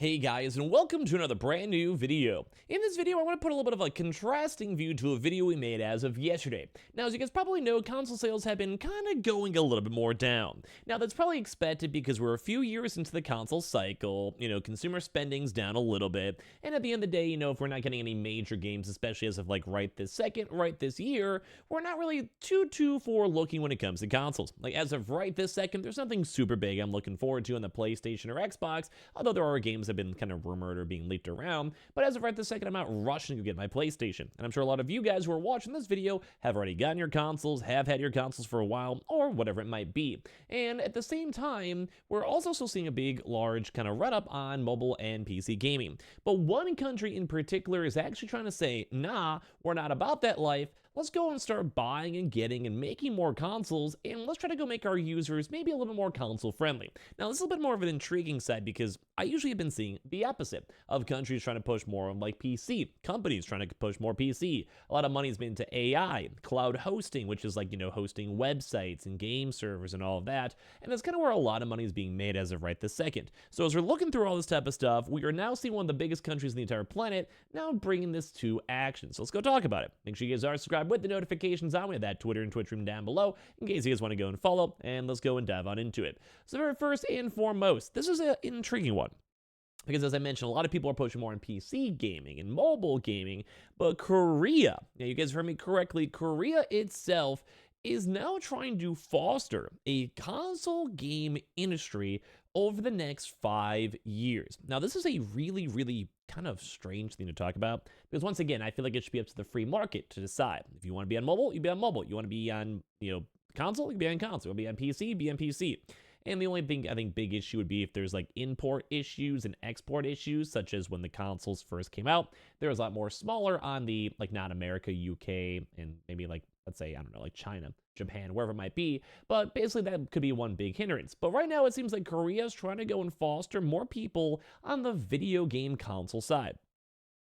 Hey guys, and welcome to another brand new video. In this video, I want to put a little bit of a contrasting view to a video we made as of yesterday. Now, as you guys probably know, console sales have been kind of going a little bit more down. Now, that's probably expected because we're a few years into the console cycle, consumer spending's down a little bit, and at the end of the day, if we're not getting any major games, especially as of like right this second, right this year, we're not really too forward looking when it comes to consoles. Like as of right this second, there's nothing super big I'm looking forward to on the PlayStation or Xbox, although there are games have been kind of rumored or being leaked around, but as of right this second, I'm not rushing to get my PlayStation. And I'm sure a lot of you guys who are watching this video have already gotten your consoles, have had your consoles for a while, or whatever it might be. And at the same time, we're also still seeing a big, large kind of run-up on mobile and PC gaming. But one country in particular is actually trying to say, nah, we're not about that life. Let's go and start buying and getting and making more consoles, and let's try to go make our users maybe a little bit more console friendly. Now, this is a bit more of an intriguing side because I usually have been seeing the opposite of countries trying to push more on like PC, companies trying to push more PC. A lot of money has been into AI, cloud hosting, which is like, hosting websites and game servers and all of that. And that's kind of where a lot of money is being made as of right this second. So as we're looking through all this type of stuff, we are now seeing one of the biggest countries in the entire planet now bringing this to action. So let's go talk about it. Make sure you guys are subscribed with the notifications on. We have that Twitter and Twitch room down below in case you guys want to go and follow, and let's go and dive on into it. So very first and foremost, this is an intriguing one. Because as I mentioned, a lot of people are pushing more on PC gaming and mobile gaming, but Korea, now you guys heard me correctly, Korea itself is now trying to foster a console game industry over the next 5 years. Now, this is a really kind of strange thing to talk about because once again, I feel like it should be up to the free market to decide. If you want to be on mobile, you be on mobile. You want to be on, console, you be on console. You want to be on PC, be on PC. And the only thing I think big issue would be if there's like import issues and export issues, such as when the consoles first came out, there was a lot more smaller on the like not America, UK, and maybe like let's say, I don't know, like China, Japan, wherever it might be. But basically that could be one big hindrance. But right now it seems like Korea is trying to go and foster more people on the video game console side.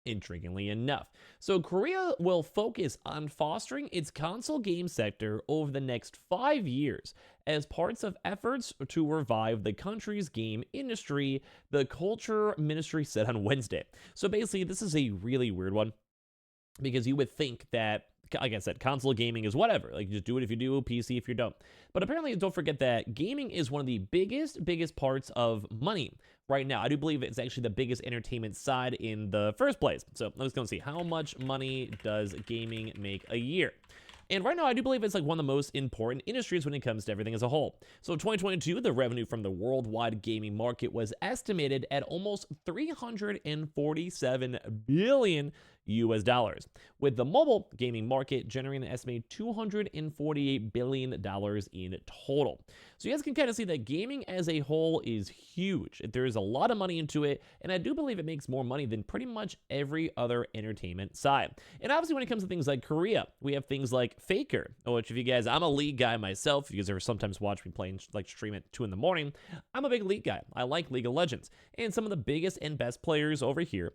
Intriguingly enough. So Korea will focus on fostering its console game sector over the next 5 years as parts of efforts to revive the country's game industry, the Culture Ministry said on Wednesday. So basically, this is a really weird one because you would think that, like I said, console gaming is whatever. Like, just do it if you do, PC if you don't. But apparently, don't forget that gaming is one of the biggest parts of money right now. I do believe it's actually the biggest entertainment side in the first place. So let's go and see how much money does gaming make a year. And right now, I do believe it's like one of the most important industries when it comes to everything as a whole. So in 2022, the revenue from the worldwide gaming market was estimated at almost 347 billion US dollars, with the mobile gaming market generating an estimated $248 billion in total. So you guys can kind of see that gaming as a whole is huge. There is a lot of money into it, and I do believe it makes more money than pretty much every other entertainment side. And obviously when it comes to things like Korea, we have things like Faker, which if you guys, I'm a League guy myself. You guys ever sometimes watch me play and like stream at 2 in the morning. I'm a big League guy. I like League of Legends. And some of the biggest and best players over here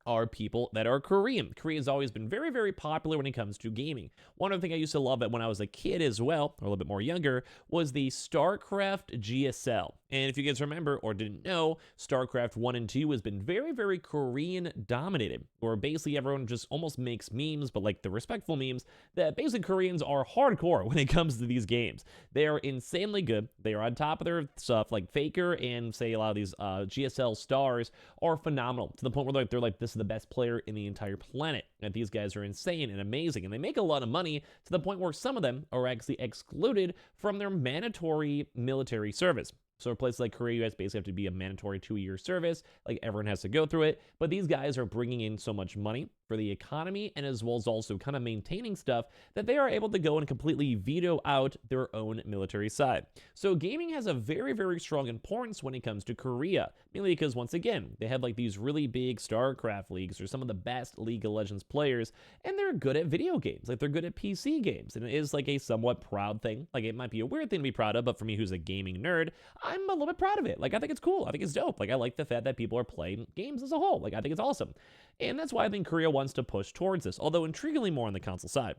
are people that are Korean. Korea has always been very popular when it comes to gaming. One other thing I used to love it when I was a kid as well, or a little bit more younger, was the StarCraft GSL. And if you guys remember or didn't know, StarCraft 1 and 2 has been very Korean dominated, where basically everyone just almost makes memes, but like the respectful memes, that basically Koreans are hardcore when it comes to these games. They are insanely good. They are on top of their stuff, like Faker and say a lot of these GSL stars are phenomenal to the point where they're like, this is the best player in the entire planet. And these guys are insane and amazing, and they make a lot of money to the point where some of them are actually excluded from their mandatory military service. So in places like Korea, you guys basically have to be a mandatory 2-year service. Like everyone has to go through it. But these guys are bringing in so much money for the economy and as well as also kind of maintaining stuff that they are able to go and completely veto out their own military side. So gaming has a very strong importance when it comes to Korea, mainly because once again, they have like these really big StarCraft leagues or some of the best League of Legends players, and they're good at video games. Like they're good at PC games, and it is like a somewhat proud thing. Like it might be a weird thing to be proud of, but for me who's a gaming nerd, I'm a little bit proud of it. Like I think it's cool. I think it's dope. Like I like the fact that people are playing games as a whole. Like I think it's awesome. And that's why I think Korea wants to push towards this, although intriguingly more on the console side.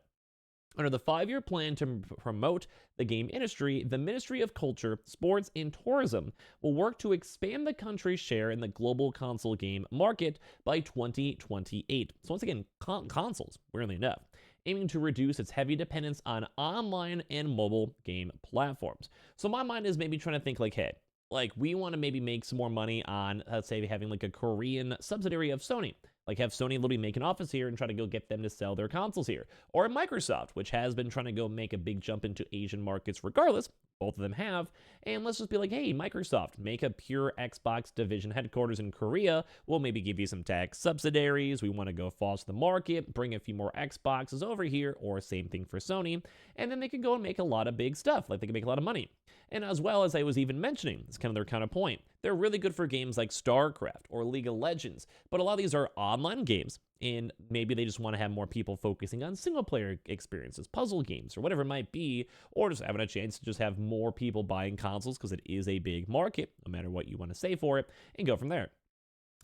Under the 5-year plan to promote the game industry, the Ministry of Culture, Sports, and Tourism will work to expand the country's share in the global console game market by 2028. So once again, consoles, weirdly enough, aiming to reduce its heavy dependence on online and mobile game platforms. So my mind is maybe trying to think like, hey, like we want to maybe make some more money on, let's say, having like a Korean subsidiary of Sony. Like have Sony literally make an office here and try to go get them to sell their consoles here. Or Microsoft, which has been trying to go make a big jump into Asian markets regardless. Both of them have. And let's just be like, hey, Microsoft, make a pure Xbox division headquarters in Korea. We'll maybe give you some tax subsidiaries. We want to go foster the market, bring a few more Xboxes over here, or same thing for Sony. And then they can go and make a lot of big stuff. Like they can make a lot of money. And as well as I was even mentioning, it's kind of their counterpoint. They're really good for games like StarCraft or League of Legends, but a lot of these are online games, and maybe they just want to have more people focusing on single-player experiences, puzzle games, or whatever it might be, or just having a chance to just have more people buying consoles because it is a big market, no matter what you want to say for it, and go from there.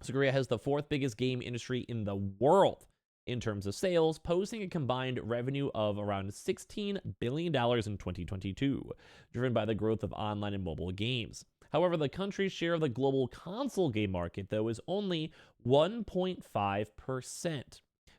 So Korea has the 4th biggest game industry in the world in terms of sales, posting a combined revenue of around $16 billion in 2022, driven by the growth of online and mobile games. However, the country's share of the global console game market, though, is only 1.5%.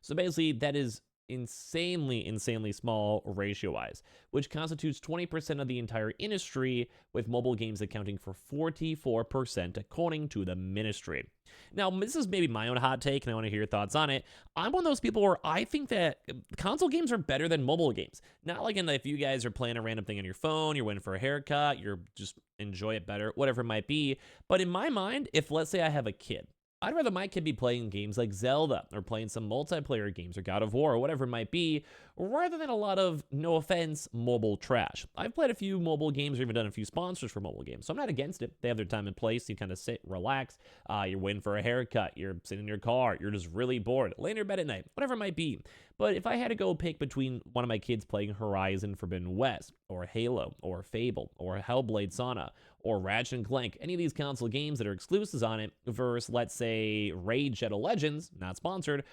So basically, that is insanely small ratio-wise, which constitutes 20% of the entire industry, with mobile games accounting for 44% according to the ministry. Now, this is maybe my own hot take, and I want to hear your thoughts on it. I'm one of those people where I think that console games are better than mobile games. Not like in if you guys are playing a random thing on your phone, you're waiting for a haircut, you're just enjoy it better, whatever it might be. But in my mind, if let's say I have a kid, I'd rather my kid be playing games like Zelda or playing some multiplayer games or God of War or whatever it might be, rather than a lot of, no offense, mobile trash. I've played a few mobile games or even done a few sponsors for mobile games, so I'm not against it. They have their time and place. You kind of sit, relax. You're waiting for a haircut. You're sitting in your car. You're just really bored. Lay in your bed at night, whatever it might be. But if I had to go pick between one of my kids playing Horizon Forbidden West or Halo or Fable or Hellblade Sauna or Ratchet and Clank, any of these console games that are exclusives on it, versus, let's say, Raid Shadow Legends, not sponsored,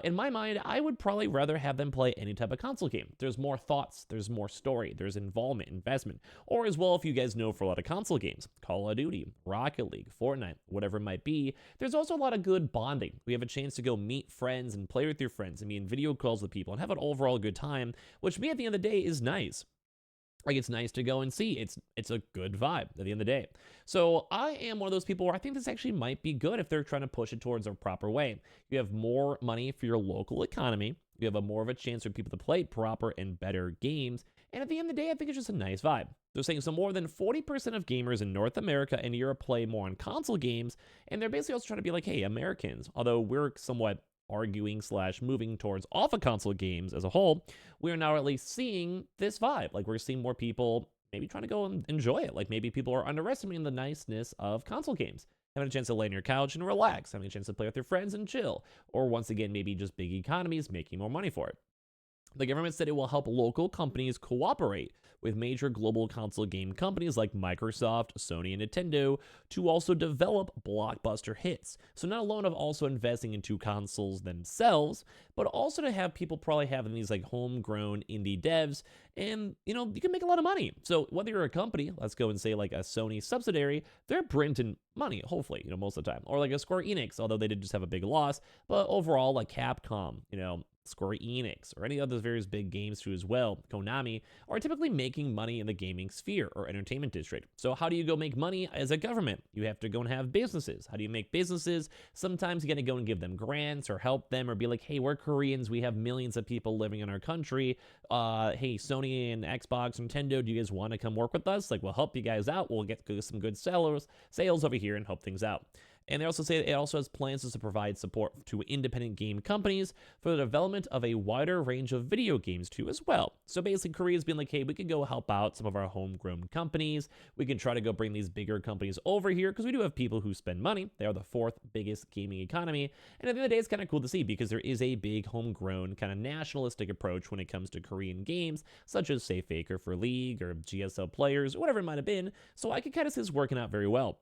in my mind, I would probably rather have them play any type of console game. There's more thoughts, there's more story, there's involvement, investment. Or as well, if you guys know, for a lot of console games, Call of Duty, Rocket League, Fortnite, whatever it might be, there's also a lot of good bonding. We have a chance to go meet friends and play with your friends and be in video calls with people and have an overall good time, which to me at the end of the day is nice. Like, it's nice to go and see. It's a good vibe at the end of the day. So I am one of those people where I think this actually might be good if they're trying to push it towards a proper way. You have more money for your local economy. You have more of a chance for people to play proper and better games. And at the end of the day, I think it's just a nice vibe. They're saying so more than 40% of gamers in North America and Europe play more on console games. And they're basically also trying to be like, hey, Americans, although we're somewhat arguing / moving towards off of console games as a whole, we are now at least seeing this vibe. Like, we're seeing more people maybe trying to go and enjoy it. Like, maybe people are underestimating the niceness of console games. Having a chance to lay on your couch and relax, having a chance to play with your friends and chill, or once again, maybe just big economies making more money for it. The government said it will help local companies cooperate with major global console game companies like Microsoft, Sony, and Nintendo to also develop blockbuster hits. So not alone of also investing into consoles themselves, but also to have people probably having these like homegrown indie devs, and you can make a lot of money. So whether you're a company, let's go and say like a Sony subsidiary, they're printing money, hopefully, most of the time. Or like a Square Enix, although they did just have a big loss, but overall like Capcom, Square Enix, or any other various big games too as well, Konami, are typically making money in the gaming sphere or entertainment district. So how do you go make money as a government? You have to go and have businesses. How do you make businesses? Sometimes you got to go and give them grants or help them or be like, hey, we're Koreans. We have millions of people living in our country. Hey, Sony and Xbox, Nintendo, do you guys want to come work with us? Like, we'll help you guys out. We'll get some good sales over here and help things out. And they also say it also has plans to provide support to independent game companies for the development of a wider range of video games too as well. So basically, Korea's been like, hey, we could go help out some of our homegrown companies. We can try to go bring these bigger companies over here because we do have people who spend money. They are the 4th biggest gaming economy. And at the end of the day, it's kind of cool to see because there is a big homegrown kind of nationalistic approach when it comes to Korean games, such as, say, Faker for League or GSL Players, whatever it might have been. So I could kind of see this working out very well.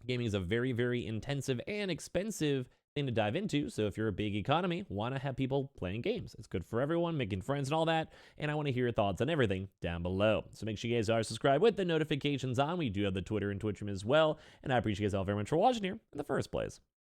Gaming is a very, very intensive and expensive to dive into. So if you're a big economy, want to have people playing games. It's good for everyone, making friends and all that. And I want to hear your thoughts on everything down below. So make sure you guys are subscribed with the notifications on. We do have the Twitter and Twitch room as well. And I appreciate you guys all very much for watching here in the first place.